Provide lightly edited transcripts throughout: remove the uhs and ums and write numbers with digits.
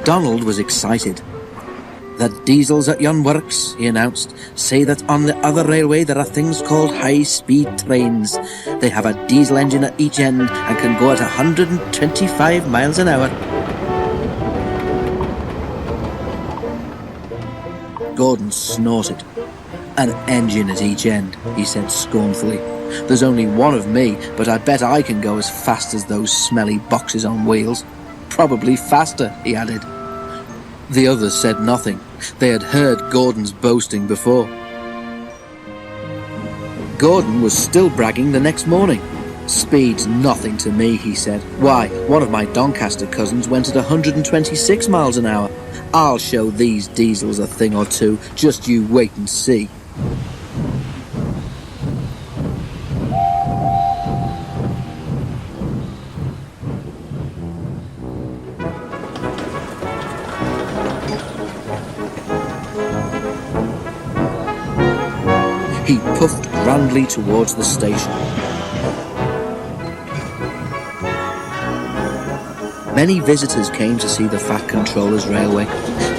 Donald was excited. "The diesels at yon works," he announced, "say that on the other railway there are things called high-speed trains. They have a diesel engine at each end and can go at 125 miles an hour. Gordon snorted. "An engine at each end," he said scornfully. "There's only one of me, but I bet I can go as fast as those smelly boxes on wheels. Probably faster," he added. The others said nothing. They had heard Gordon's boasting before. Gordon was still bragging the next morning. "Speed's nothing to me," he said. "Why, one of my Doncaster cousins went at 126 miles an hour. I'll show these diesels a thing or two. Just you wait and see." He puffed grandly towards the station. Many visitors came to see the Fat Controller's railway.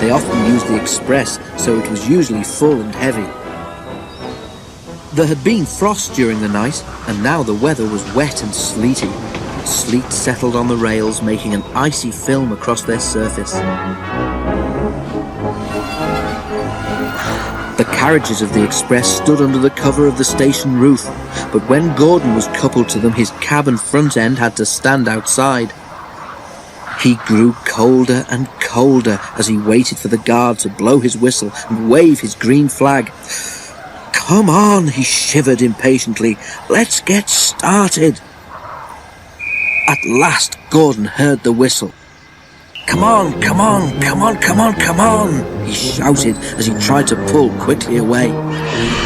They often used the express, so it was usually full and heavy. There had been frost during the night, and now the weather was wet and sleety. Sleet settled on the rails, making an icy film across their surface. The carriages of the express stood under the cover of the station roof, but when Gordon was coupled to them, his cab and front end had to stand outside. He grew colder and colder as he waited for the guard to blow his whistle and wave his green flag. "Come on," he shivered impatiently. "Let's get started." At last Gordon heard the whistle. "Come on, come on, come on, come on, come on," he shouted as he tried to pull quickly away.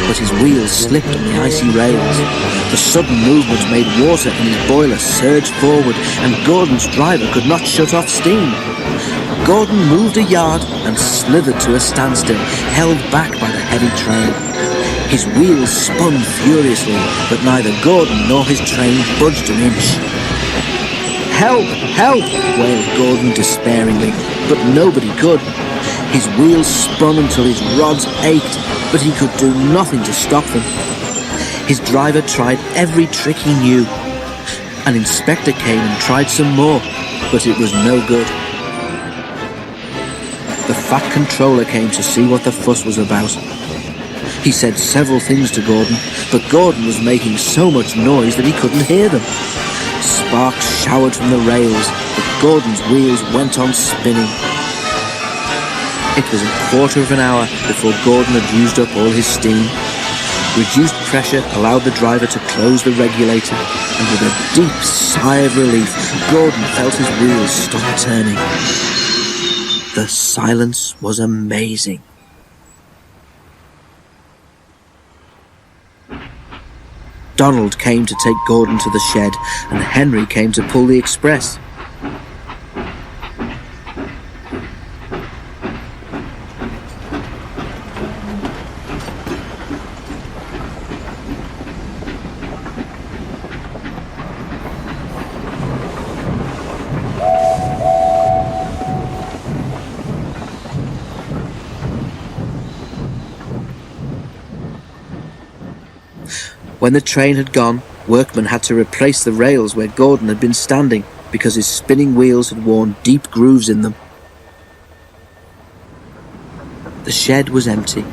But his wheels slipped on the icy rails. The sudden movement made water in his boiler surge forward, and Gordon's driver could not shut off steam. Gordon moved a yard and slithered to a standstill, held back by the heavy train. His wheels spun furiously, but neither Gordon nor his train budged an inch. "Help! Help!" wailed Gordon despairingly, but nobody could. His wheels spun until his rods ached, but he could do nothing to stop them. His driver tried every trick he knew. An inspector came and tried some more, but it was no good. The Fat Controller came to see what the fuss was about. He said several things to Gordon, but Gordon was making so much noise that he couldn't hear them. Sparks showered from the rails, but Gordon's wheels went on spinning. It was a quarter of an hour before Gordon had used up all his steam. Reduced pressure allowed the driver to close the regulator, and with a deep sigh of relief, Gordon felt his wheels stop turning. The silence was amazing. Donald came to take Gordon to the shed, and Henry came to pull the express. When the train had gone, workmen had to replace the rails where Gordon had been standing because his spinning wheels had worn deep grooves in them. The shed was empty.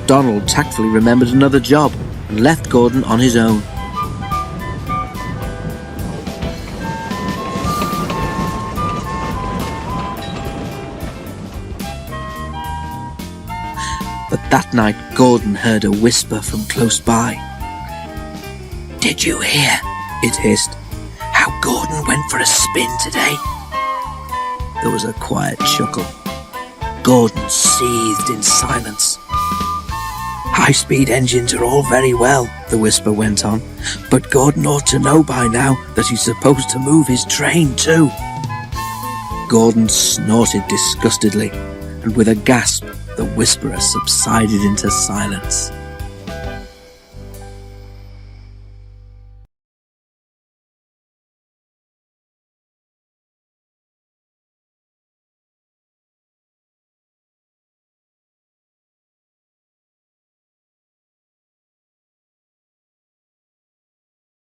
Donald tactfully remembered another job and left Gordon on his own. But that night Gordon heard a whisper from close by. "Did you hear?" it hissed. "How Gordon went for a spin today?" There was a quiet chuckle. Gordon seethed in silence. High-speed engines are all very well, the whisper went on, but Gordon ought to know by now that he's supposed to move his train too. Gordon snorted disgustedly, and with a gasp, the whisperer subsided into silence.